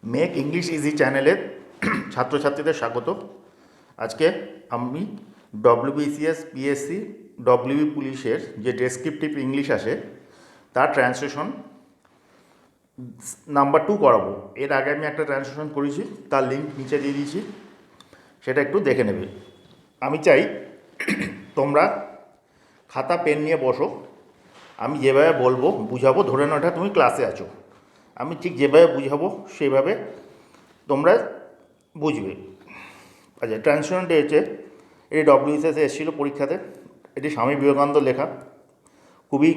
Make English easy চ্যানেলের ছাত্রছাত্রীদের স্বাগত। আজকে আমি ডব্লিউবিসিএস পিএসসি ডব্লিউবি পুলিশের যে ডেসক্রিপটিভ ইংলিশ আসে তার ট্রান্সলেশন নাম্বার 2 করাবো। এর আগে আমি একটা ট্রান্সলেশন করেছি, তার লিঙ্ক নিচে দিয়ে দিয়েছি, সেটা একটু দেখে নেবে। আমি চাই তোমরা খাতা পেন নিয়ে বসো। আমি যেভাবে বলবো বুঝাবো, ধরে নাও এটা তুমি ক্লাসে আছো, আমি ঠিক যেভাবে বুঝাবো সেভাবে তোমরা বুঝবে। আচ্ছা, ট্রান্সলেশনটা হচ্ছে, এটি ডব্লিউবিসিএসে এসেছিলো পরীক্ষাতে। এটি স্বামী বিবেকানন্দ লেখা, খুবই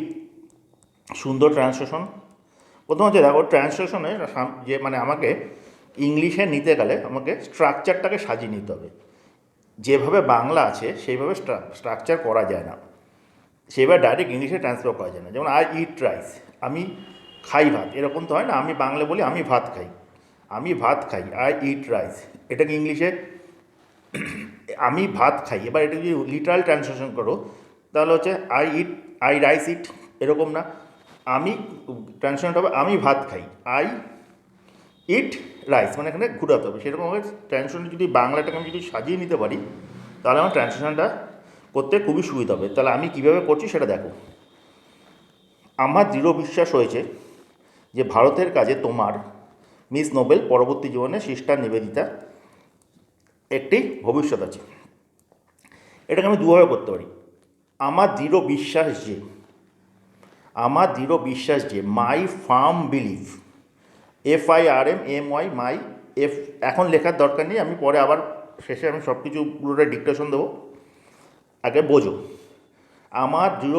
সুন্দর ট্রান্সলেশন। প্রথম হচ্ছে দেখো, ট্রান্সলেশনে যে আমাকে ইংলিশে নিতে গেলে আমাকে স্ট্রাকচারটাকে সাজিয়ে নিতে হবে। যেভাবে বাংলা আছে সেইভাবে স্ট্রাকচার করা যায় না, সেভাবে ডাইরেক্ট ইংলিশে ট্রান্সফার করা যায় না। যেমন আই ইট রাইস, আমি খাই ভাত, এরকম তো হয় না। আমি বাংলা বলি আমি ভাত খাই, আমি ভাত খাই, আই ইট রাইস। এটাকে ইংলিশে আমি ভাত খাই। এবার এটা যদি লিটারাল ট্রান্সলেশন করো তাহলে হচ্ছে আই রাইস ইট, এরকম না। আমি ট্রান্সলেশনটা হবে আমি ভাত খাই, আই ইট রাইস, এখানে ঘুরাতে হবে। সেরকমভাবে ট্রান্সলেশন যদি বাংলাটাকে আমি যদি সাজিয়ে নিতে পারি তাহলে আমার ট্রান্সলেশনটা করতে খুবই সুবিধা হবে। তাহলে আমি কীভাবে করছি সেটা দেখো। আমার দৃঢ় বিশ্বাস হয়েছে যে ভারতের কাজে তোমার মিস নোবেল পরবর্তী জীবনে সিস্টার নিবেদিতা একটি ভবিষ্যৎ আছে। এটাকে আমি দুভাবে করতে পারি। আমার দৃঢ় বিশ্বাস যে, আমার দৃঢ় বিশ্বাস যে, মাই ফার্ম বিলিভ, FIRMMY, মাই এফ, এখন লেখার দরকার নেই, আমি পরে আবার শেষে আমি সব কিছু পুরোটা ডিকটেশন দেবো, আগে বোঝো। আমার দৃঢ়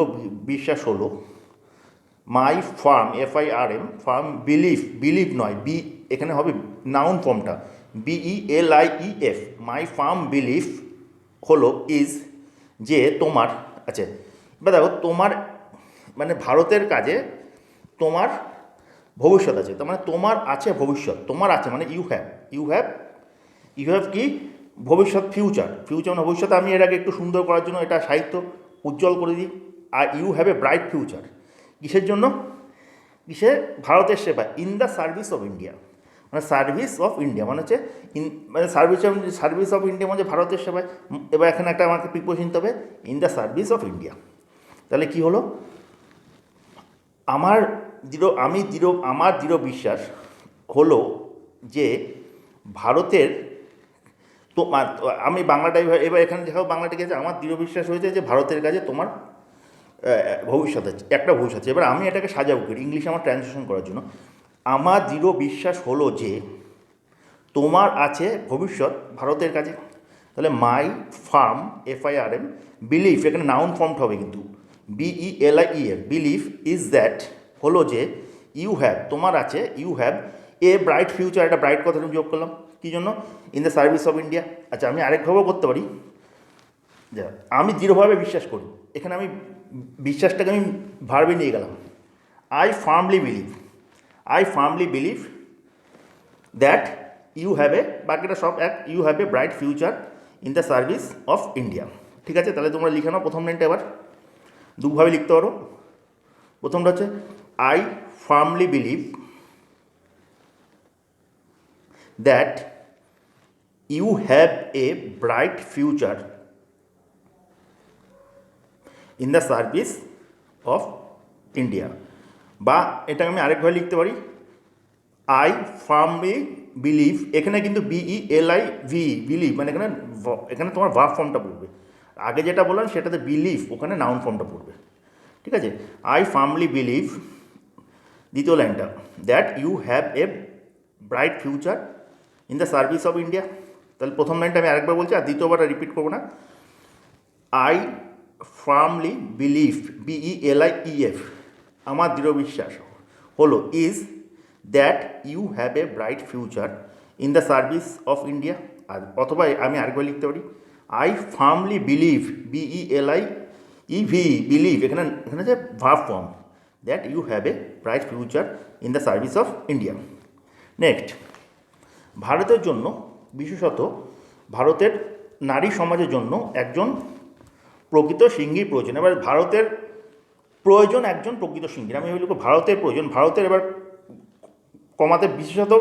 বিশ্বাস হলো, মাই ফার্ম, ফার্ম বিলিভ, বিলিভ নয়, এখানে হবে নাউন ফর্মটা, BELIEF, মাই ফার্ম বিলিভ হলো ইজ, যে তোমার, আচ্ছা এবার দেখো, তোমার ভারতের কাজে তোমার ভবিষ্যৎ আছে। তার তোমার আছে ভবিষ্যৎ, তোমার আছে ইউ হ্যাভ কি ভবিষ্যৎ, ফিউচার ভবিষ্যৎ। আমি এর আগে একটু সুন্দর করার জন্য এটা সাহিত্য উজ্জ্বল করে দিই। আর you have a bright future, কিসের জন্য? কিসে? ভারতের সেবা, in the service of India, service of India হচ্ছে সার্ভিস অফ ইন্ডিয়া ভারতের সেবায়। এবার এখানে একটা আমাকে প্রিপোজিশন নিতে হবে, in the service of India. তাহলে কি হলো? আমার দৃঢ় বিশ্বাস হলো যে ভারতের আমি বাংলাটাই, এবার এখানে দেখাও বাংলাটা গেছে, আমার দৃঢ় বিশ্বাস হয়েছে যে ভারতের কাছে তোমার ভবিষ্যৎ আছে, একটা ভবিষ্যৎ আছে। এবার আমি এটাকে সাজাবো করি ইংলিশে আমার ট্রান্সলেশন করার জন্য। আমার দৃঢ় বিশ্বাস হলো যে তোমার আছে ভবিষ্যৎ ভারতের কাছে। তাহলে মাই ফার্ম, FIRM, বিলিভ, এখানে নাউন ফর্মটা হবে কিন্তু, BELIEF, বিলিভ ইজ দ্যাট, হলো যে, ইউ হ্যাভ, তোমার আছে, you have a bright future, একটা ব্রাইট কথা আমি যোগ করলাম, কী জন্য? In the service of India. আচ্ছা, আমি আরেকভাবেও করতে পারি, যা আমি দৃঢ়ভাবে বিশ্বাস করি, এখানে আমি বিশ্বাসটাকে আমি ভার্বে নিয়ে গেলাম, I firmly believe that you have a, বাকিটা সব এক, you have a bright future in the service of India. ঠিক আছে, তাহলে তোমরা লিখে নাও প্রথম লাইনটা। এবার দুভাবে লিখতে পারো। প্রথমটা হচ্ছে, I firmly believe that you have a bright future in the service of India. বা এটাকে আমি আরেকভাবে লিখতে পারি, আই ফার্মলি বিলিভ, এখানে কিন্তু BELIV, বিলিভ এখানে তোমার ভার্ব ফর্মটা পড়বে। আগে যেটা বললাম সেটাতে বিলিভ, ওখানে নাউন ফর্মটা পড়বে। ঠিক আছে, আই ফার্মলি বিলিভ, দ্বিতীয় লাইনটা, that you have a bright future in the service of India. তাহলে প্রথম লাইনটা আমি আরেকবার বলছি, আর দ্বিতীয়বারটা রিপিট করবো না। আই ফার্মলি বিলিভ, BELIEF, আমার দৃঢ় বিশ্বাস হলো, is that you have a bright future in the service of India. আর অথবা আমি আরেকবার লিখতে পারি, I firmly believe, BELIEV, believe, এখানে যে verb form, that you have a bright future in the service of India. Next, ভারতের জন্য, বিশেষত ভারতের নারী সমাজের জন্য একজন প্রকৃত সিঙ্গির প্রয়োজন। এবার ভারতের প্রয়োজন একজন প্রকৃত সিঙ্গির, আমি বলি ভারতের প্রয়োজন, ভারতের, এবার কমাতে বিশেষত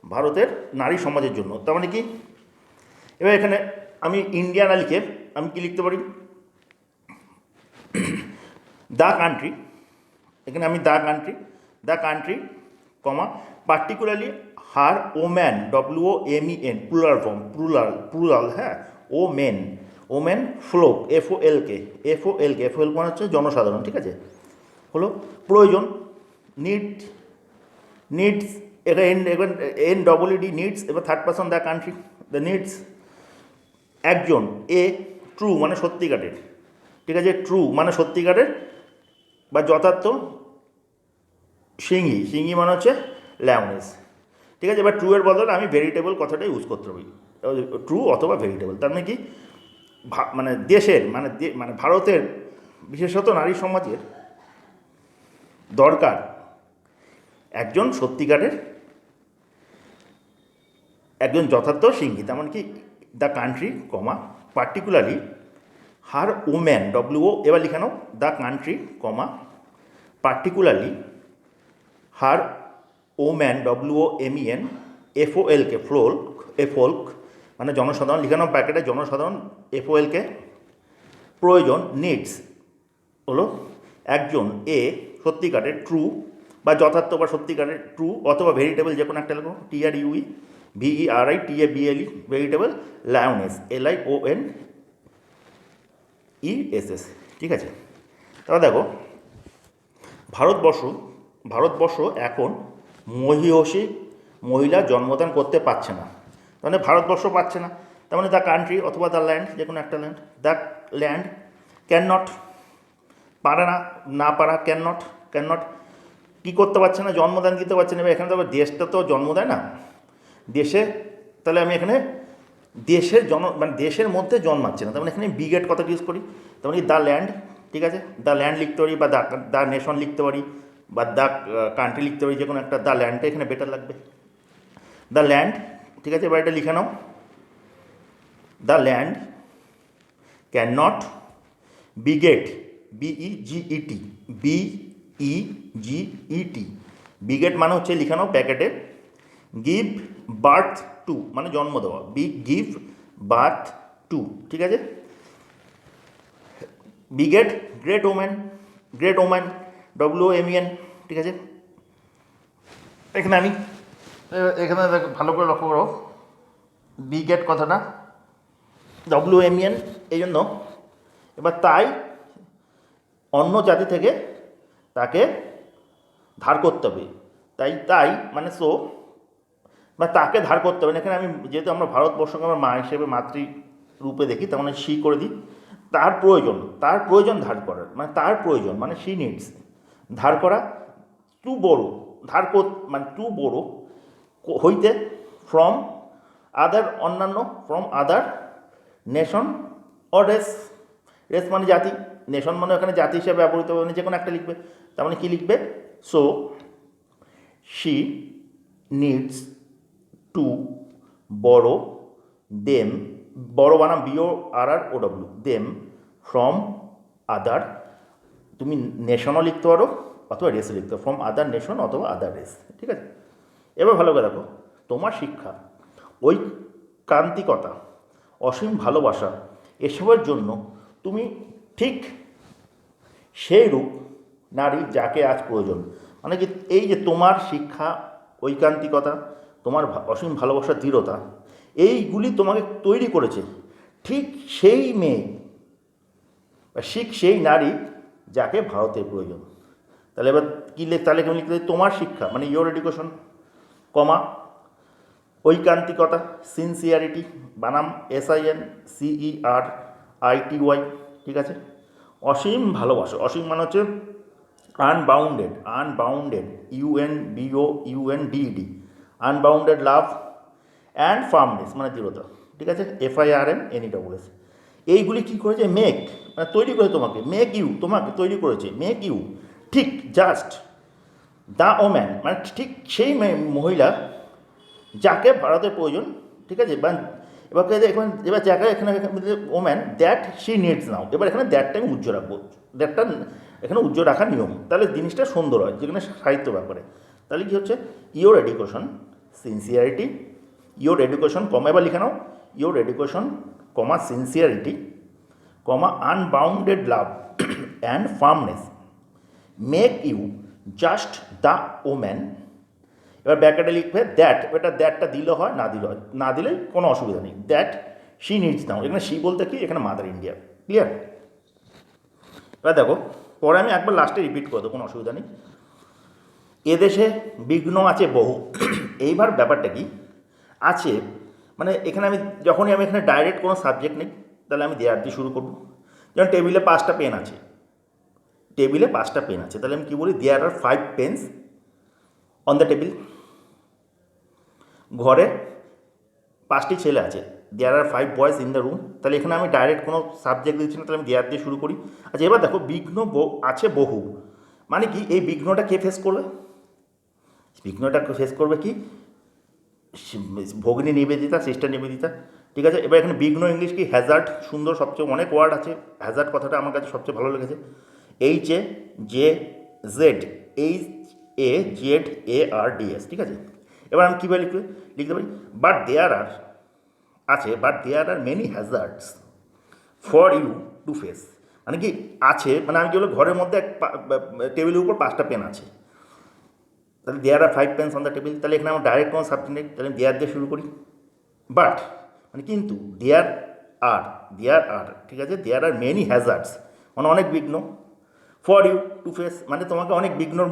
ভারতের নারী সমাজের জন্য। তার মানে কি, এবার এখানে আমি ইন্ডিয়ানা লিখে আমি কি লিখতে পারি, দ্য কান্ট্রি, এখানে আমি the country comma particularly her woman, WOMEN plural, হ্যাঁ, ওমেন ফ্লোক, FOLK মানে হচ্ছে জনসাধারণ, ঠিক আছে, হলো প্রয়োজন, নিডস, NWD নিডস, এবার third person the country, the needs একজন, ট্রু মানে সত্যিকারের, ঠিক আছে, ট্রু মানে সত্যিকারের বা যথার্থ, সিঙ্গি মানে হচ্ছে ল্যাউনেস, ঠিক আছে। এবার ট্রু এর বদলে আমি ভেরিটেবল কথাটা ইউজ করতে পারি, ট্রু অথবা ভেরিটেবল। তার মানে কি, মানে দেশের মানে ভারতের বিশেষত নারী সমাজের দরকার একজন সত্যিকারের, একজন যথার্থ সিঙ্গি। তার মানে কি, the country comma particularly her woman, এবার লিখানো the country comma particularly her woman, WOMEN FOLK মানে জনসাধারণ, লিখানো প্যাকেটে জনসাধারণ, FOLK প্রয়োজন, নিডস হলো একজন, সত্যিকারের, ট্রু বা যথার্থ বা সত্যিকারের, ট্রু অথবা ভেরিটেবল, যে কোনো একটা লেখো, TRUE ভেরিটেবল, লায়নেস LIONESS, ঠিক আছে। তারপর দেখো, ভারতবর্ষ এখন মহীয়সী মহিলা জন্মদান করতে পারছে না, মানে ভারতবর্ষ পাচ্ছে না, তার মানে দ্য কান্ট্রি অথবা দ্য ল্যান্ড, যে কোনো একটা land, the land can not, পারে না পারা, ক্যান নট কী করতে পারছে না, জন্মদান দিতে পারছে না। এবার এখানে তো দেশটা তো জন্ম দেয় না, দেশে, তাহলে আমি এখানে দেশের মানে দেশের মধ্যে জন্মাচ্ছে না, তার মানে এখানে বিগেট কথাটা ইউজ করি, তার মানে দ্য ল্যান্ড, ঠিক আছে, দ্য ল্যান্ড লিখতে পারি, বা দ্য নেশন লিখতে পারি, বা দ্য কান্ট্রি লিখতে পারি, যে কোনো একটা, দ্য ল্যান্ডটা এখানে বেটার লাগবে, দ্য ল্যান্ড, ঠিক আছে। এবার এটা লিখে নাও, the land can not beget, BEGET, beget মানে হচ্ছে, লিখে নাও প্যাকেটে, গিভ বার্থ টু মানে জন্ম দেওয়া, গিভ বার্থ টু, ঠিক আছে, বিগেট গ্রেট ওম্যান, WOMEN, ঠিক আছে। এখানে আমি ভালো করে লক্ষ্য করো, বিগেট কথাটা WOMEN, এই জন্য এবার তাই অন্য জাতি থেকে তাকে ধার করতে হবে, তাই মানে সো, বা তাকে ধার করতে হবে না। এখানে আমি যেহেতু আমরা ভারতবর্ষকে আমার মা হিসেবে মাতৃরূপে দেখি, তার মানে সি করে দিই, তার প্রয়োজন ধার করার, মানে তার প্রয়োজন মানে সি নিডস, ধার করা, টু বড়ো, মানে টু বড়ো হইতে, ফ্রম আদার অন্যান্য, from other nation or race মানে জাতি, নেশন মানে এখানে জাতি হিসেবে ব্যবহৃত হবে, মানে যে কোনো একটা লিখবে, তার মানে কী লিখবে, so she needs to borrow them, বড়ো বানাম BORROW, দেম ফ্রম আদার, তুমি নেশনও লিখতে পারো অথবা রেসও লিখতে পারো, ফ্রম আদার নেশন অথবা আদার রেস, ঠিক আছে। এবার ভালো করে দেখো, তোমার শিক্ষা, ঐকান্তিকতা, অসীম ভালোবাসা, এসবের জন্য তুমি ঠিক সেই রূপ নারী যাকে আজ প্রয়োজন, মানে কি, এই যে তোমার শিক্ষা, ঐকান্তিকতা, তোমার অসীম ভালোবাসার দৃঢ়তা, এইগুলি তোমাকে তৈরি করেছে ঠিক সেই মেয়ে বা সেই নারী যাকে ভারতের প্রয়োজন। তাহলে এবার কী তাহলে কেমন লিখতে, তোমার শিক্ষা মানে ইয়োর এডুকেশন, কমা ঐকান্তিকতা, সিনসিয়ারিটি বানাম SINCERITY, ঠিক আছে, অসীম ভালোবাসা, অসীম মানে হচ্ছে unbounded, UNBOUNDED, unbounded love, and firmness মানে দৃঢ়তা, ঠিক আছে, FIRMNESS। এইগুলি কী করেছে, মেক মানে তৈরি করেছে তোমাকে, তোমাকে তৈরি করেছে, মেক ইউ ঠিক জাস্ট দ্য ওম্যান মানে ঠিক সেই মহিলা যাকে ভারতের প্রয়োজন, ঠিক আছে। এবার যাকে এখানে ওম্যান দ্যাট শি নিডস নাও, এবার এখানে দ্যাটটা আমি উজ্জ্বল রাখবো, দ্যাটটা এখানে উজ্জ্বল রাখার নিয়ম, তাহলে জিনিসটা সুন্দর হয়, যেখানে সাহিত্য ব্যাপারে। তাহলে কী হচ্ছে, your education sincerity, your education comma এবার লিখে নাও, your education comma sincerity comma unbounded love and firmness make you just the woman. এবার ব্যাকেটে লিখবে দ্যাট, এটা দ্যাটটা দিলে হয় না দিলে হয়, না দিলে কোনো অসুবিধা নেই। দ্যাট শি নিডস নাও, এখানে শি বলতে কি, এখানে মাদার ইন্ডিয়া। ক্লিয়ার? এবার দেখো পরে আমি একবার লাস্টে রিপিট করে দেবো, কোনো অসুবিধা নেই। এদেশে বিঘ্ন আছে বহু। এইবার ব্যাপারটা কি আছে, মানে এখানে আমি যখনই আমি এখানে ডাইরেক্ট কোনো সাবজেক্ট নেই, তাহলে আমি দেয়ার দিয়ে শুরু করবো। যেমন টেবিলে 5টা পেন আছে, টেবিলে 5টা পেন আছে, তাহলে আমি কী বলি, দেয়ার আর 5 পেন্স অন দ্য টেবিল। ঘরে 5টি ছেলে আছে, দেয়ার আর 5 বয়েজ ইন দ্য রুম। তাহলে এখানে আমি ডাইরেক্ট কোনো সাবজেক্ট দিচ্ছি না, তাহলে আমি দেয়ার দিয়ে শুরু করি। আচ্ছা এবার দেখো বিঘ্ন আছে বহু, মানে কি এই বিঘ্নটা কে ফেস করবে, বিঘ্নটা ফেস করবে কি, ভগিনী নিবেদিতা, সিস্টার নিবেদিতা। ঠিক আছে, এবার এখানে বিঘ্ন ইংলিশ কি, হ্যাজার্ড। সুন্দর, সবচেয়ে অনেক ওয়ার্ড আছে, হ্যাজার্ড কথাটা আমার কাছে সবচেয়ে ভালো লেগেছে। HAZARDS, ঠিক আছে। এবার আমি কীভাবে লিখতে পারি, বাট দেয়ার আর আছে, but there are many hazards for you to face. মানে কি আছে, মানে আমি কি বলবো, ঘরের মধ্যে টেবিলের উপর 5টা পেন আছে, তাহলে দেয়ার আর 5 পেন্স অন দ্য টেবিল। তাহলে এখানে আমার ডাইরেক্ট কোনো সাবজেক্ট নেই, তাহলে দেয়ার দিয়ে শুরু করি। বাট মানে কিন্তু দেয়ার আর, ঠিক আছে, দেয়ার আর মেনি হ্যাজার্ডস, মানে অনেক বিঘ্ন, ফর ইউ টু ফেস, মানে তোমাকে অনেক বিঘ্নর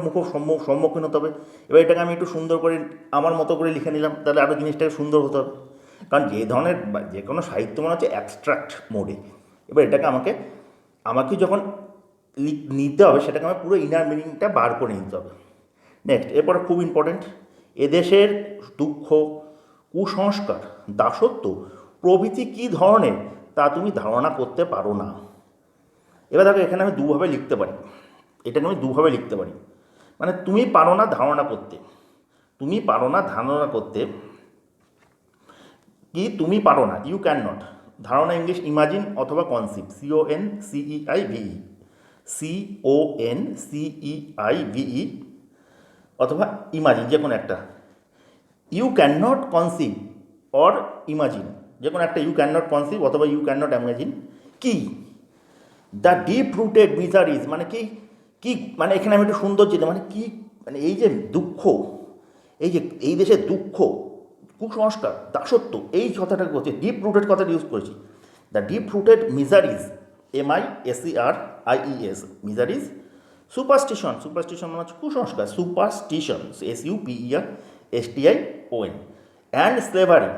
সম্মুখীন হতে হবে। এবার এটাকে আমি একটু সুন্দর করে আমার মতো করে লিখে নিলাম, তাহলে আরও জিনিসটাকে সুন্দর হতে হবে। কারণ যে ধরনের যে কোনো সাহিত্য মনে হচ্ছে অ্যাবস্ট্রাক্ট মোডে, এবার এটাকে আমাকে যখন নিতে হবে, সেটাকে আমার পুরো ইনার মিনিংটা বার করে নিতে হবে। নেক্সট, এরপরে খুব ইম্পর্টেন্ট, এদেশের দুঃখ, কুসংস্কার, দাসত্ব প্রভৃতি কী ধরনের তা তুমি ধারণা করতে পারো না। এবার দেখো এখানে আমি দুভাবে লিখতে পারি, এটাকে আমি দুভাবে লিখতে পারি, মানে তুমি পারো না ধারণা করতে, তুমি পারো না ধারণা করতে কি, তুমি পারো না, ইউ ক্যান নট। ধারণা ইংলিশ ইমাজিন অথবা কনসিভ, CONCEIVE অথবা ইমাজিন, যে কোনো একটা। You can not conceive or imagine, যে কোনো একটা, ইউ ক্যান নট কনসিভ অথবা ইউ ক্যান নট ইমাজিন কি, দ্য ডিপ রুটেড মিজারিজ, মানে কি কি, মানে এখানে আমি একটু সুন্দর যেতে, মানে কি, মানে এই যে দুঃখ, এই দেশের দুঃখ, কুসংস্কার, দাসত্ব, এই কথাটা করছে, ডিপ রুটেড কথাটা ইউজ করেছি। The deep rooted মিজারিজ, MISERIES, মিজারিজ, superstition মানে হচ্ছে কুসংস্কার, superstition, SUPERSTION, and slavery,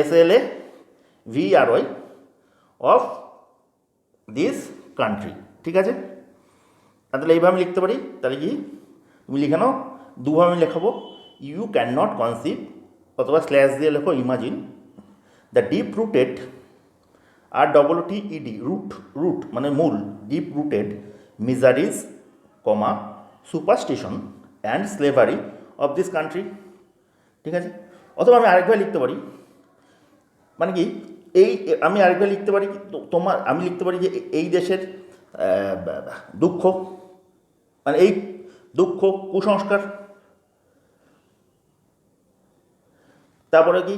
SLAVERY of this country. ঠিক আছে, তাহলে এইভাবে আমি লিখতে পারি। তাহলে কি তুমি লিখে নাও, দুভাবে আমি লেখাবো, ইউ ক্যান নট কনসিভ অথবা স্ল্যাশ দিয়ে লেখো imagine, the deep rooted, ROOTED, root মানে মূল, deep rooted miseries comma superstition and slavery of this country. ঠিক আছে, অথবা আমি আরেকভাবে লিখতে পারি, মানে কি আমি আরেকবার লিখতে পারি, আমি লিখতে পারি যে এই দেশের দুঃখ, মানে এই দুঃখ, কুসংস্কার, তারপরে কি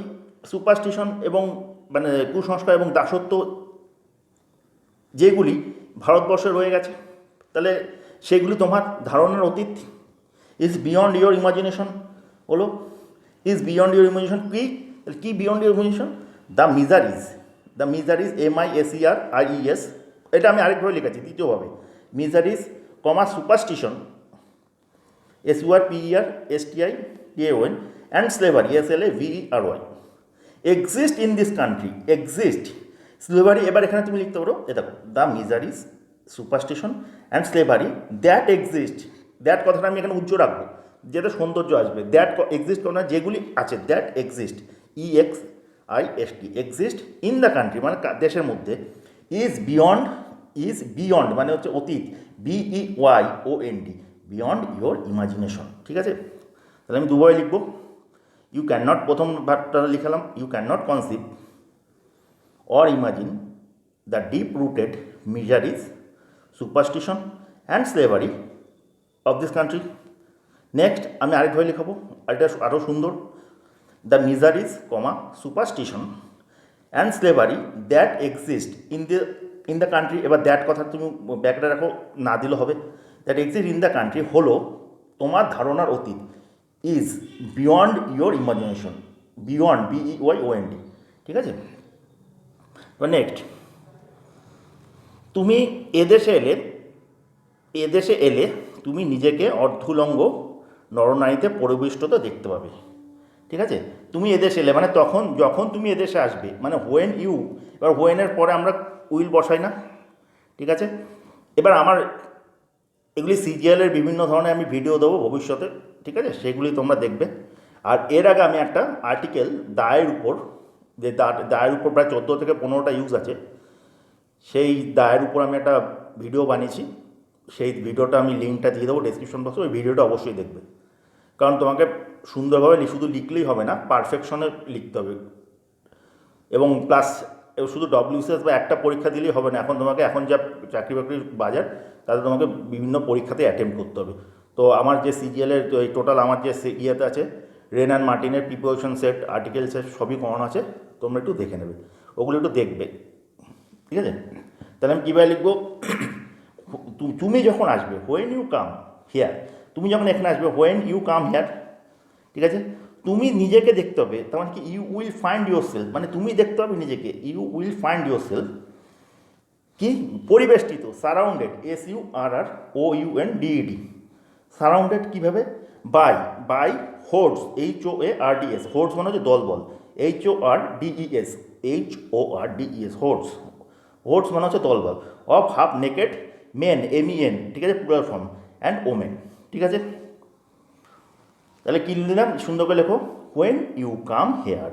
সুপারস্টিশন এবং মানে কুসংস্কার এবং দাসত্ব যেগুলি ভারতবর্ষে রয়ে গেছে, তাহলে সেগুলি তোমার ধারণার অতীত, ইজ বিয়ন্ড ইয়োর ইমাজিনেশন। বলো, ইজ বিয়ন্ড ইয়োর ইমাজিনেশন কি beyond your imagination, the miseries MISERIES, এটা আমি আরেকভাবে লিখেছি দ্বিতীয়ভাবে, miseries comma superstition SURPERSTION and slavery SLAVERY exist in this country, exist, slavery, এবার এখানে তুমি লিখতে পারো, এ দেখো, the miseries, superstition and slavery that exist, that কথাটা আমি এখানে উজ্জ্ব রাখবো, যেটা সৌন্দর্য আসবে, দ্যাট এক্সিস্ট না, যেগুলি আছে, that exist, EXIST, exist in the country মানে দেশের মধ্যে, ইজ বিয়ন্ড মানে হচ্ছে অতীত, BEYOND, বিয়ন্ড ইয়োর ইমাজিনেশন। ঠিক আছে, তাহলে আমি দুভাবে লিখবো, ইউ ক্যান নট, প্রথম ভার্বটা লিখালাম, you can not conceive or imagine the deep rooted miseries, superstition and slavery of this country. Next আমি আরেকভাবে লিখাবো, এটা আরও সুন্দর। The miseries comma superstition and slavery that exist in the country. এবার দ্যাট কথা তুমি ব্যাকটা রাখো, না দিলে হবে। That exist in the country হলো তোমার ধারণার অতীত, is beyond your imagination, beyond BEYOND, ঠিক আছে। এবার নেক্সট, তুমি এদেশে এলে তুমি নিজেকে অর্ধুলঙ্গ নরনারীতে পরিবেষ্টিত দেখতে পাবে, ঠিক আছে। তুমি এদেশে এলে মানে যখন তুমি এদেশে আসবে, মানে হোয়েন ইউ। এবার হোয়েনের পরে আমরা উইল বসাই না, ঠিক আছে। এবার আমার এগুলি সিজিএলের বিভিন্ন ধরনের আমি ভিডিও দেবো ভবিষ্যতে, ঠিক আছে, সেগুলি তোমরা দেখবে। আর এর আগে আমি একটা আর্টিকেল দায়ের উপর, যে দায়ের উপর প্রায় 14 থেকে 15টা ইউজ আছে, সেই দায়ের উপর আমি একটা ভিডিও বানিয়েছি। সেই ভিডিওটা আমি লিঙ্কটা দিয়ে দেবো ডেসক্রিপশন বক্সে, ওই ভিডিওটা অবশ্যই দেখবে। কারণ তোমাকে সুন্দরভাবে শুধু লিখলেই হবে না, পারফেকশনে লিখতে হবে। এবং প্লাস শুধু WCS বা একটা পরীক্ষা দিলেই হবে না, এখন যা চাকরি বাকরির বাজার, তাতে তোমাকে বিভিন্ন পরীক্ষাতে অ্যাটেম্প করতে হবে। তো আমার যে সিজিএলের এই টোটাল আমার যে ইয়েতে আছে, রেন অ্যান্ড মার্টিনের প্রিপারেশন সেট, আর্টিকেল সেট সবই করানো আছে, তোমরা একটু দেখে নেবে, ওগুলো একটু দেখবে, ঠিক আছে। তাহলে আমি কীভাবে লিখবো, তুমি যখন আসবে, হোয়েন ইউ কাম হিয়ার, তুমি যখন এখানে আসবে, হোয়েন ইউ কাম হিয়ার, ঠিক আছে। তুমি নিজেকে দেখতে হবে, তার মানে কি, you will find yourself, মানে তুমি দেখতে হবে নিজেকে, you will find yourself কি পরিবেষ্টিত, সারাউন্ডেড, SURROUNDED, সারাউন্ডেড কীভাবে, বাই হোর্ডস, HOARDS, হোর্ডস মানে হচ্ছে দলবল, HORDES, হোর্ডস মানে হচ্ছে দলবল, of half naked men, MEN, ঠিক আছে, প্লুরাল ফর্ম, অ্যান্ড ওমেন, ঠিক আছে। তাহলে কী নিলাম, সুন্দর করে লেখো, when you come here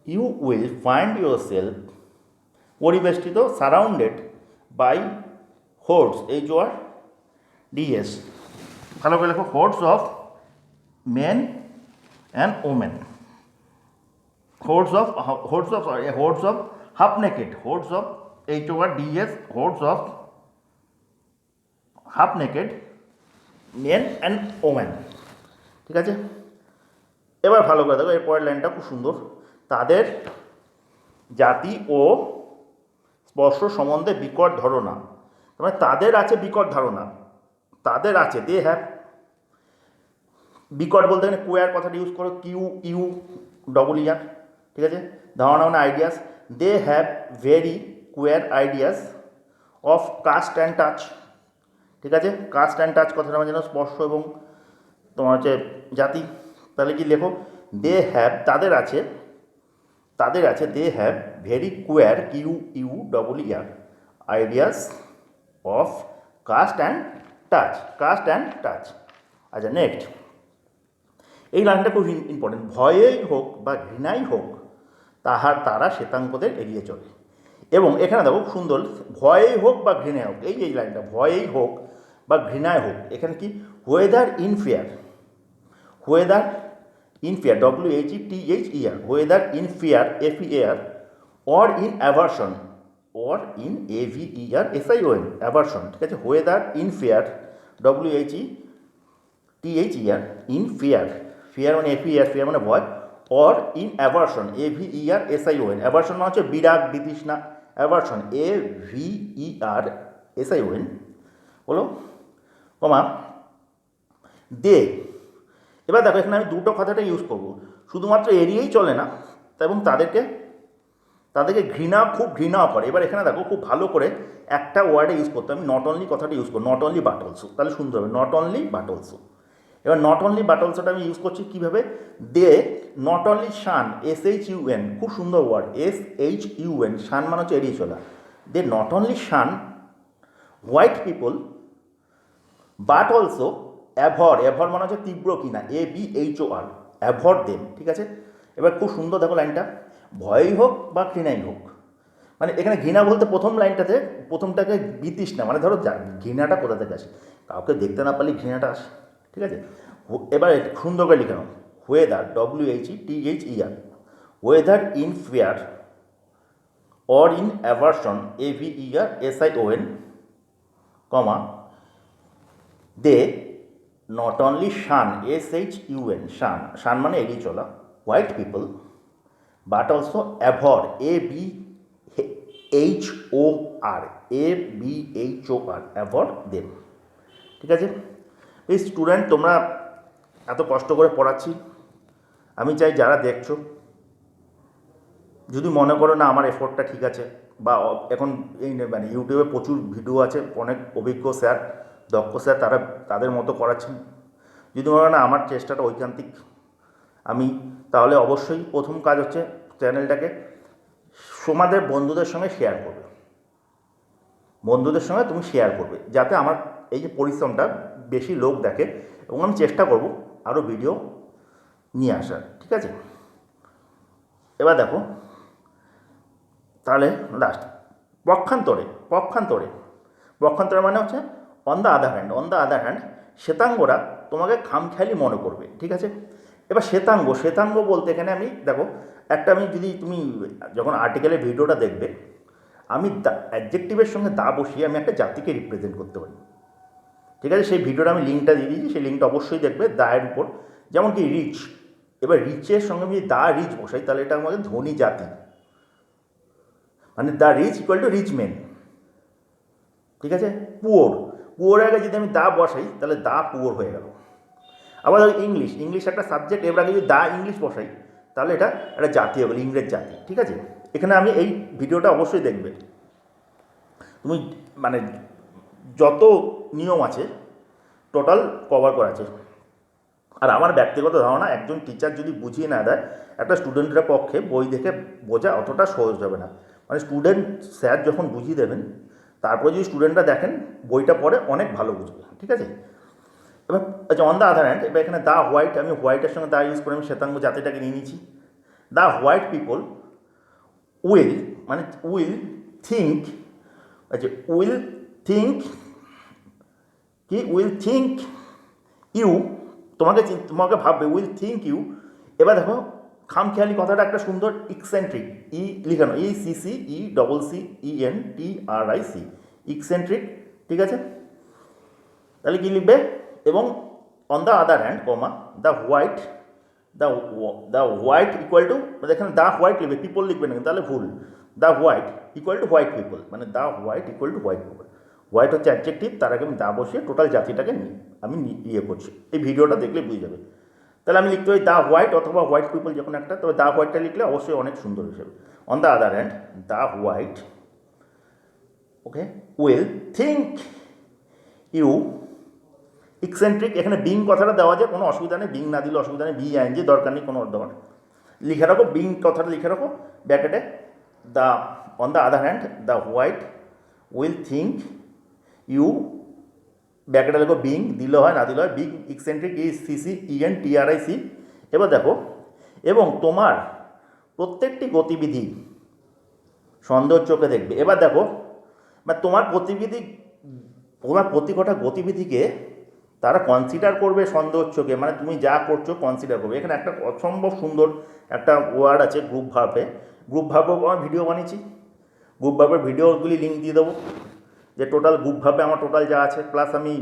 you will find yourself পরিবেষ্টিত, সারাউন্ডেড বাই হোর্ডস, HORDS, ভালো করে লেখো, hordes of men and women, hordes of half naked, hordes of HORDS, hordes of half naked men and women, ঠিক আছে। এবার ভালো করে দেখো, এর পরের লাইনটা খুব সুন্দর। তাদের জাতি ও স্পর্শ সম্বন্ধে বিকট ধারণা, মানে তাদের আছে বিকট ধারণা, তাদের আছে, দে হ্যাভ, বিকট বলতে গেলে কুয়ার কথাটা ইউজ করো, QUER, ঠিক আছে। ধারণা মানে ideas, they have very queer ideas of caste and touch, ঠিক আছে। কাস্ট অ্যান্ড টাচ কথাটা আমার যেন স্পর্শ এবং তোমার হচ্ছে জাতি। তাহলে কি লেখো, দে হ্যাভ, তাদের আছে, they have very queer, QUER, ideas of caste and touch. আচ্ছা, নেক্সট, এই লাইনটা খুব ইম্পর্টেন্ট, ভয়েই হোক বা ঘৃণাই হোক তারা শ্বেতাঙ্গদের এড়িয়ে চলে। এবং এখানে দেখো সুন্দর, ভয়েই হোক বা ঘৃণায় হোক, এই লাইনটা, ভয়েই হোক বা ঘৃণায় হোক, এখানে কি, weather in fear, weather in fear, WHETHER, whether in fear, FEAR, or in aversion, AVERSION, aversion, ঠিক আছে। Weather in fear, WHETHER, in fear, fear মানে FEAR, ফিয়ার মানে ভয়, or in aversion, AVERSION, aversion মানে হচ্ছে বিরাগ বিতৃষ্ণা, অ্যাভারশন, AVERSION, বলো, কমা, দে। এবার দেখো, এখানে আমি দুটো কথাটা ইউজ করবো, শুধুমাত্র এড়িয়েই চলে না, এবং তাদেরকে খুব ঘৃণাও করে। এবার এখানে দেখো, খুব ভালো করে একটা ওয়ার্ডে ইউজ করতে, আমি নট অনলি কথাটা ইউজ করবো, নট অনলি বাট অলসো, তাহলে সুন্দর হবে, নট অনলি বাট অলসো। এবার নট অনলি বাট অলসোটা আমি ইউজ করছি কীভাবে, they not only shun, SHUN, খুব সুন্দর ওয়ার্ড, SHUN, শান মানে হচ্ছে এড়িয়ে চলা, they not only shun white people but also abhor মানে হচ্ছে তীব্র কিনা, ABHOR, অ্যাভর দেম, ঠিক আছে। এবার খুব সুন্দর দেখো লাইনটা, ভয়ই হোক বা ঘৃণাই হোক, মানে এখানে ঘৃণা বলতে প্রথমটাকে বিতৃষ্ণা, মানে ধরো ঘৃণাটা কোথা থেকে আসে, কাউকে দেখতে না পারলে ঘৃণাটা আসে, ঠিক আছে। এবার সুন্দর করে লিখে নাও, whether, WHETHER, whether in fear or in aversion, AVERSION, comma, they not only shun, SHUN, shun, shun মানে এড়িয়ে চলা, white people, but also abhor, ABHOR, ABHOR, abhor them. ঠিক আছে? এই স্টুডেন্ট, তোমরা এত কষ্ট করে পড়াচ্ছি, আমি চাই যারা দেখছো, যদি মনে করো না আমার এফোর্টটা ঠিক আছে, বা এখন এই মানে ইউটিউবে প্রচুর ভিডিও আছে, অনেক অভিজ্ঞ স্যার, দক্ষ স্যার, তারা তাদের মতো করাচ্ছেন, যদি মনে হয় না আমার চেষ্টাটা ঐকান্তিক, আমি তাহলে অবশ্যই প্রথম কাজ হচ্ছে চ্যানেলটাকে তোমাদের বন্ধুদের সঙ্গে শেয়ার করবে, বন্ধুদের সঙ্গে তুমি শেয়ার করবে, যাতে আমার এই যে পরিশ্রমটা বেশি লোক দেখে, এবং আমি চেষ্টা করব আরও ভিডিও নিয়ে আসার। ঠিক আছে? এবার দেখো তাহলে লাস্ট পক্ষান্তরে, পক্ষান্তরে, পক্ষান্তরে মানে হচ্ছে on the other hand, on the other hand শ্বেতাঙ্গরা তোমাকে খামখেয়ালি মনে করবে। ঠিক আছে? এবার শ্বেতাঙ্গ, শ্বেতাঙ্গ বলতে এখানে আমি দেখো একটা, আমি যদি তুমি যখন আর্টিকেলের ভিডিওটা দেখবে, আমি অ্যাডজেক্টিভের সঙ্গে দা বসিয়ে আমি একটা জাতিকে রিপ্রেজেন্ট করতে পারি। ঠিক আছে? সেই ভিডিওটা আমি লিঙ্কটা দিয়ে দিয়েছি, সেই লিঙ্কটা অবশ্যই দেখবে। দায়ের উপর যেমন কি রিচ, এবার রিচের সঙ্গে আমি দা রিচ বসাই, তাহলে এটা আমাদের ধনী জাতি, মানে the rich equal to rich men. ঠিক আছে? পুয়োর, পুয়োর আগে যদি আমি দা বসাই, তাহলে দা পুয়োর হয়ে গেল। আবার ইংলিশ, ইংলিশ একটা সাবজেক্ট, এবার আগে যদি দা ইংলিশ বসাই, তাহলে এটা একটা জাতি হয়ে গেল, ইংরেজ জাতি। ঠিক আছে? এখানে আমি এই ভিডিওটা অবশ্যই দেখবে, তুমি মানে যত নিয়ম আছে টোটাল কভার করা আছে। আর আমার ব্যক্তিগত ধারণা, একজন টিচার যদি বুঝিয়ে না দেয়, একটা স্টুডেন্টের পক্ষে বই দেখে বোঝা অতটা সহজ হবে না। মানে স্টুডেন্ট, স্যার যখন বুঝিয়ে দেবেন, তারপরে যদি স্টুডেন্টরা দেখেন বইটা পড়ে, অনেক ভালো বুঝবে। ঠিক আছে? এবার আচ্ছা, অন দ্য আদার হ্যান্ড, এবার এখানে দা হোয়াইট, আমি হোয়াইটের সঙ্গে দা ইউজ করে আমি শ্বেতাঙ্গ জাতিটাকে নিয়ে নিচ্ছি। দা হোয়াইট পিপল উইল, মানে উইল থিঙ্ক, আচ্ছা উইল থিঙ্ক কি, উইল থিঙ্ক ইউ, তোমাকে তোমাকে ভাববে, উইল থিঙ্ক ইউ। এবার দেখো খামখেয়ালি কথাটা একটা সুন্দর ইকসেন্ট্রিক, ই লিখানো, ECCECCENTRIC, ইকসেন্ট্রিক। ঠিক আছে? তাহলে কী লিখবে, এবং on the other hand comma the white, the the white equal to, এখানে দ্য হোয়াইট লিখবে, পিপল লিখবে না, তাহলে ভুল। The white equal to white people, মানে the white equal to white people. White হচ্ছে অ্যাডজেক্টিভ, তার আগে আমি দা বসিয়ে টোটাল জাতিটাকে আমি ইয়ে করছি। এই ভিডিওটা দেখলে বুঝে যাবে। তাহলে আমি লিখতে পারি দ্য হোয়াইট অথবা হোয়াইট পিপল, যখন একটা, তবে দা হোয়াইটটা লিখলে অবশ্যই অনেক সুন্দর হিসেবে। On the other hand the white, okay, will think you eccentric, এখানে বিং কথাটা দেওয়া যায়, কোনো অসুবিধা নেই, বিং না দিলে অসুবিধা নেই, BING দরকার নেই, কোনো দরকার লিখে রাখো, বিং কথাটা লিখে রাখো ব্র্যাকেটে। The on the other hand the white will think you, ব্র্যাকেটে লেখো বিং, দিলে হয় না দিলে হয়, বিং ইকসেন্ট্রিক, ECCENTRIC। এবার দেখো, এবং তোমার প্রত্যেকটি গতিবিধি সন্দেহের চোখে দেখবে। এবার দেখো, মানে তোমার প্রতিকটা গতিবিধিকে তারা কনসিডার করবে সন্দেহের চোখে, মানে তুমি যা করছো কনসিডার করবে। এখানে একটা অসম্ভব সুন্দর একটা ওয়ার্ড আছে গ্রুপ ভার্বে, গ্রুপ ভার্বেও আমার ভিডিও বানিয়েছি, গ্রুপ ভার্বের ভিডিওগুলি লিঙ্ক দিয়ে দেবো, যে টোটাল গ্রুপ ভার্বে আমার টোটাল যা আছে, প্লাস আমি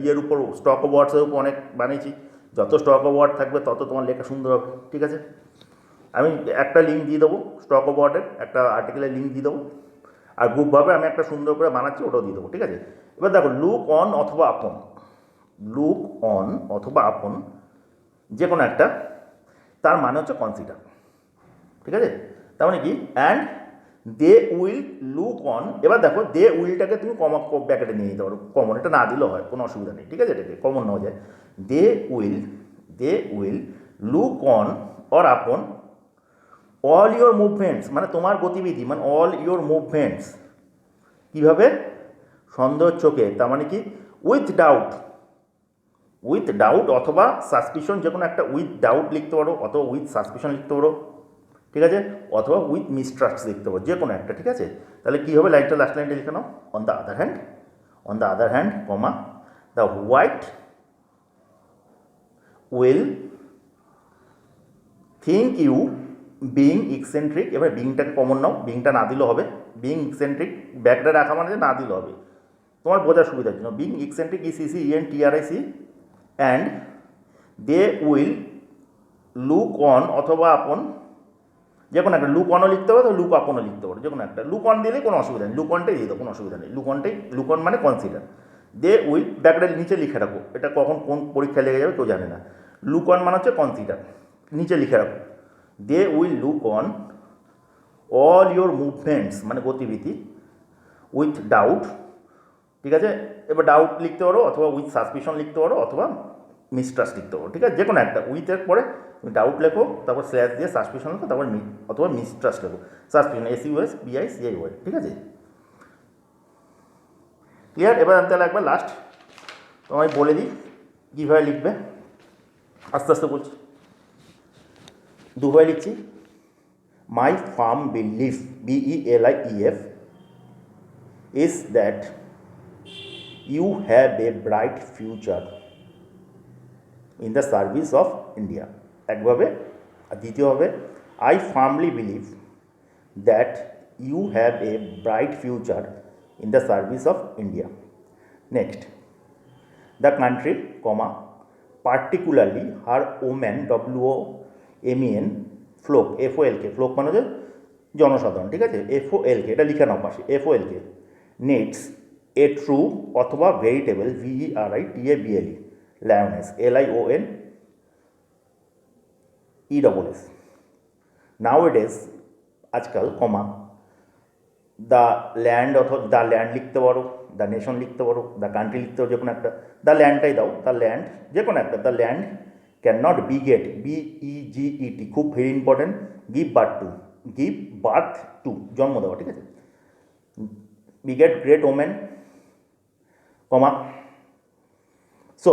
ইয়ের উপর স্টক অফ ওয়ার্ডসের উপর অনেক বানিয়েছি। যত স্টক অফ ওয়ার্ড থাকবে তত তোমার লেখা সুন্দর হবে। ঠিক আছে? আমি একটা লিঙ্ক দিয়ে দেবো, স্টক অফ ওয়ার্ডের একটা আর্টিকেলের লিঙ্ক দিয়ে দেবো, আর গ্রুপ ভাবে আমি একটা সুন্দর করে বানাচ্ছি, ওটাও দিয়ে দেবো। ঠিক আছে? এবার দেখো, লুক অন অথবা আপন, লুক অন অথবা আপন যে কোনো একটা, তার মানে হচ্ছে কনসিডার। ঠিক আছে? তার মানে কি, and they will look on. এবার দেখো, দে উইলটাকে তুমি ব্যাকেটে নিয়ে নিতে পারো, কমন, এটা না দিলেও হয়, কোনো অসুবিধা নেই। ঠিক আছে? এটাকে কমন নেওয়া যায়। They will look on or upon all your movements, মানে তোমার গতিবিধি, মানে অল ইয়োর মুভমেন্টস, কীভাবে, সন্দেহের চোখে। তার মানে কি, উইথ ডাউট অথবা সাসপিশন, যে কোনো একটা, উইথ ডাউট লিখতে পারো, অথবা উইথ সাসপিশন লিখতে পারো। ঠিক আছে? অথবা উইথ মিস্ট্রাস্ট লিখতে পারো, যে কোনো একটা। ঠিক আছে? তাহলে কী হবে, লাইনটা লাস্ট লাইনটা লিখে নাও, on the other hand comma the white will think you being eccentric. এবার বিংটাকে কমন নাও, বিংটা না দিলেও হবে, বিং ইকসেন্ট্রিক ব্যাকটা রাখা মানে না দিলেও হবে, তোমার বোঝার সুবিধার জন্য। Being eccentric, ECCENTRIC and they will look on অথবা আপন, যে কোনো একটা লুক অনও লিখতে পারো, তো লুক আপনও লিখতে পারো, যে কোনো একটা। লুক অন দিলে কোনো অসুবিধা নেই, লুক অনটাই দিয়ে দাও, কোনো অসুবিধা নেই। লুক অন মানে কনসিডার। দে উইল ব্যাকটা নিচে লিখে রাখো, এটা কখন কোন পরীক্ষায় লেগে যাবে কেউ জানে না। লুক অন মানে হচ্ছে কনসিডার, নিচে লিখে রাখো। They will look on all your movements মানে গতিবিধি উইথ ডাউট, ঠিক আছে। এবার ডাউট লিখতে পারো, অথবা উইথ সাসপিশন লিখতে পারো, অথবা মিসট্রাস্ট লিখতে পারো, ঠিক আছে। যে কোনো একটা, উইথের পরে তুমি ডাউট লেখো, তারপর স্ল্যাশ দিয়ে সাসপিশন লেখো, তারপর অথবা মিসট্রাস্ট লেখো। সাসপিশন SUSPICIOY, ঠিক আছে, ক্লিয়ার। এবার আমি তাহলে একবার লাস্ট তোমায় বলে দিই কীভাবে লিখবে, আস্তে আস্তে বলছি। দুভাবে লিখছি। মাই farm belief BELIEF is that you have a bright future in the service of India, একভাবে। আর দ্বিতীয় হবে, I firmly believe that you have a bright future in the service of India. Next, the country, comma, particularly her women, WOMEN, FOLK, FOLK, FOLK মানে হচ্ছে জনসাধারণ, ঠিক আছে, FOLK, এটা লিখে নাও পাশে, FOLK, needs a true অথবা veritable VERITABLE lioness, LIONESS, nowadays, আজকাল, কমা, দ্য ল্যান্ড অথবা দ্য ল্যান্ড লিখতে পারো, দ্য নেশন লিখতে পারো, দ্য কান্ট্রি লিখতে পারো, যে কোনো একটা। দ্য ল্যান্ডটাই দাও, দ্য ল্যান্ড, যে কোনো একটা। The land can not beget, BEGET, খুব very important, give birth to, জন্ম দেওয়া, ঠিক আছে। Beget great women, comma, so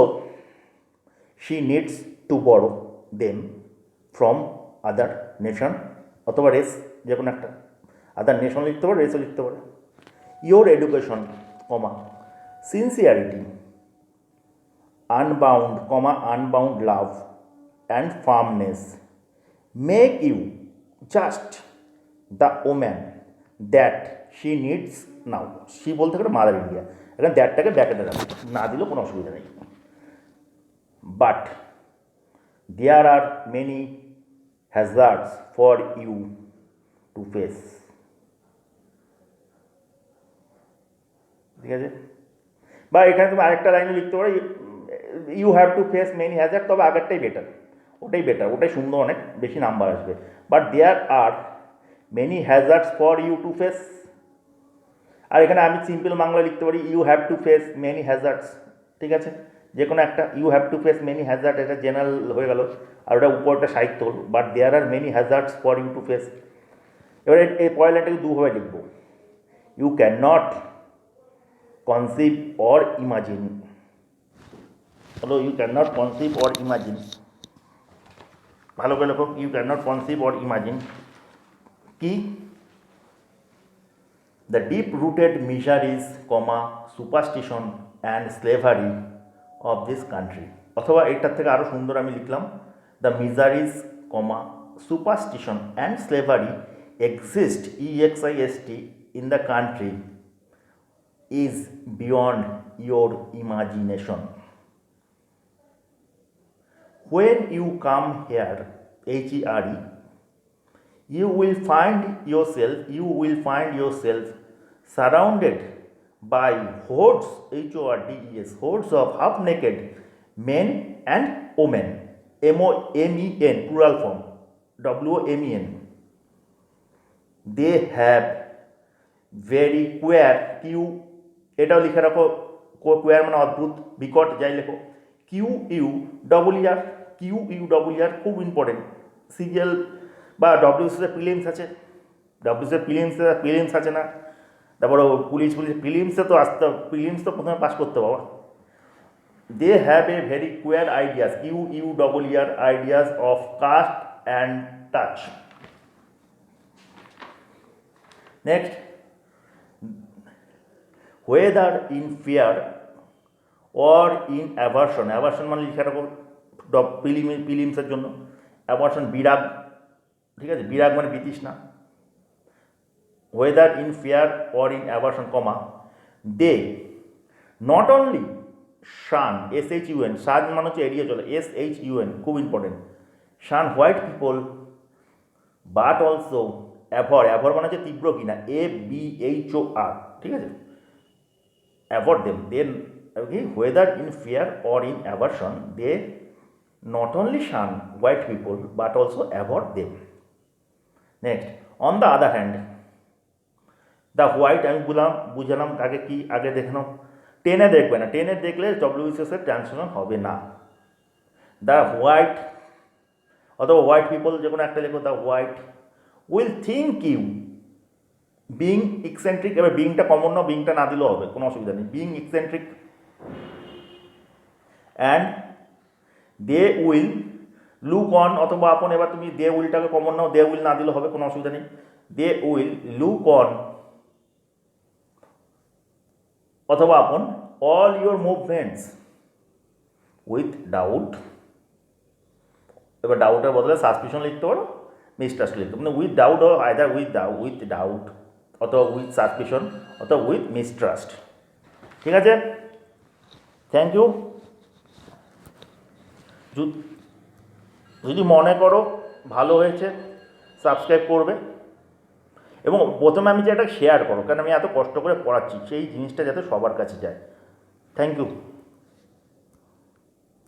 she needs to borrow them from other nation অথবা রেস, যে কোনো একটা। আদার নেশন লিখতে পারো, রেসও লিখতে পারো। Your education, comma, sincerity, unbound love and firmness make you just the woman that she needs now. She বলতে গেলে মাদার ইন্ডিয়া, এখানে দ্যাটটাকে ব্যাকেটে রাখো, না দিলেও কোনো অসুবিধা নেই। But there are many hazards for you to face, ঠিক আছে। বা এখানে তুমি আরেকটা লাইনে লিখতে পারো, you have to face many hazard, তবে আগেরটাই বেটার, ওটাই সুন্দর, অনেক বেশি নাম্বার আসবে। But there are many hazards for you to face, আর এখানে আমি সিম্পল বাংলা লিখতে পারি, you have to face many hazards, ঠিক আছে, যে কোনো একটা। You have to face many Hazard, এটা জেনারেল হয়ে গেল, আর ওটা উপরটা সাহিত্য হল। But there are many hazards for you to face. এবারে এই পরের লাইনটাকে দুভাবে লিখবো, you can not conceive or imagine, হলো you can not conceive or imagine, ভালো করে লেখো, you can not conceive or imagine কি, the deep rooted miseries, comma, superstition and slavery of this country, অথবা এটার থেকে আরও সুন্দর আমি লিখলাম, the miseries, comma, superstition and slavery exist, EXIST, in the country is beyond your imagination. When you come here, HERE, you will find yourself surrounded by hordes, HORDES, hordes of half-naked men and women, MOMEN, plural form, WOMEN. They have very queer, এটাও লিখে রাখো, কোয়ার মানে অদ্ভুত, বিকট, যাই লেখো, QUER, খুব ইম্পর্টেন্ট। সিরিয়াল বা WBCS প্রিলিমস আছে, WBCS প্রিলিমস আছে না, তারপরে পুলিশ প্রিলিমসে তো আসতে, প্রিলিমস তো প্রথমে পাস করতে বাবা। They have a very queer ideas, QUER, ideas of caste and touch. Next, whether in fear or in aversion, aversion মানে লিখে রাখো প্রিলিমসের জন্য, অ্যাভার্সন বিরাগ, ঠিক আছে, বিরাগ মানে বিতৃষ্ণা। whether in fear or in aversion, comma, they not only Shaan, SHUN, শান মানে হচ্ছে এড়িয়ে চলে, SHUN খুব important. Shun white people but also avoid, avoid মানে হচ্ছে তীব্র কিনা, ABHOR, ঠিক আছে, avoid them, then okay whether in fear or in aversion they not only shun white people but also avoid them. Next, on the other hand, the white, আমি বুঝালাম আগে কি, আগে দেখে নাও, টেনে দেখবে না, টেনে দেখলে WBCS এর ট্রান্সলেশন হবে না। দ্য হোয়াইট অথবা হোয়াইট পিপল যে কোনো একটা লেখো, the white will think you being eccentric, এবার বিংটা কমন না, বিংটা না দিলেও হবে, কোনো অসুবিধা নেই, being eccentric, and they will look on, অথবা আপন, এবার তুমি দে উইলটাকে কমন নাও, দে উইল না দিলে হবে, কোনো অসুবিধা নেই, দে উইল লুক অন অথবা upon all your movements with doubt, এবার ডাউটের বদলে সাসপিশন লিখতে পারো, মিসট্রাস্ট লিখতে, মানে উইথ ডাউট ও আইদার উইথ ডাউট অথবা উইথ সাসপিশন অথবা উইথ মিসট্রাস্ট, ঠিক আছে। Thank you. যদি মনে করো ভালো হয়েছে সাবস্ক্রাইব করবে, এবং প্রথমে আমি যে এটা শেয়ার করো, কারণ আমি এত কষ্ট করে পড়াচ্ছি, সেই জিনিসটা যাতে সবার কাছে যায়। Thank you.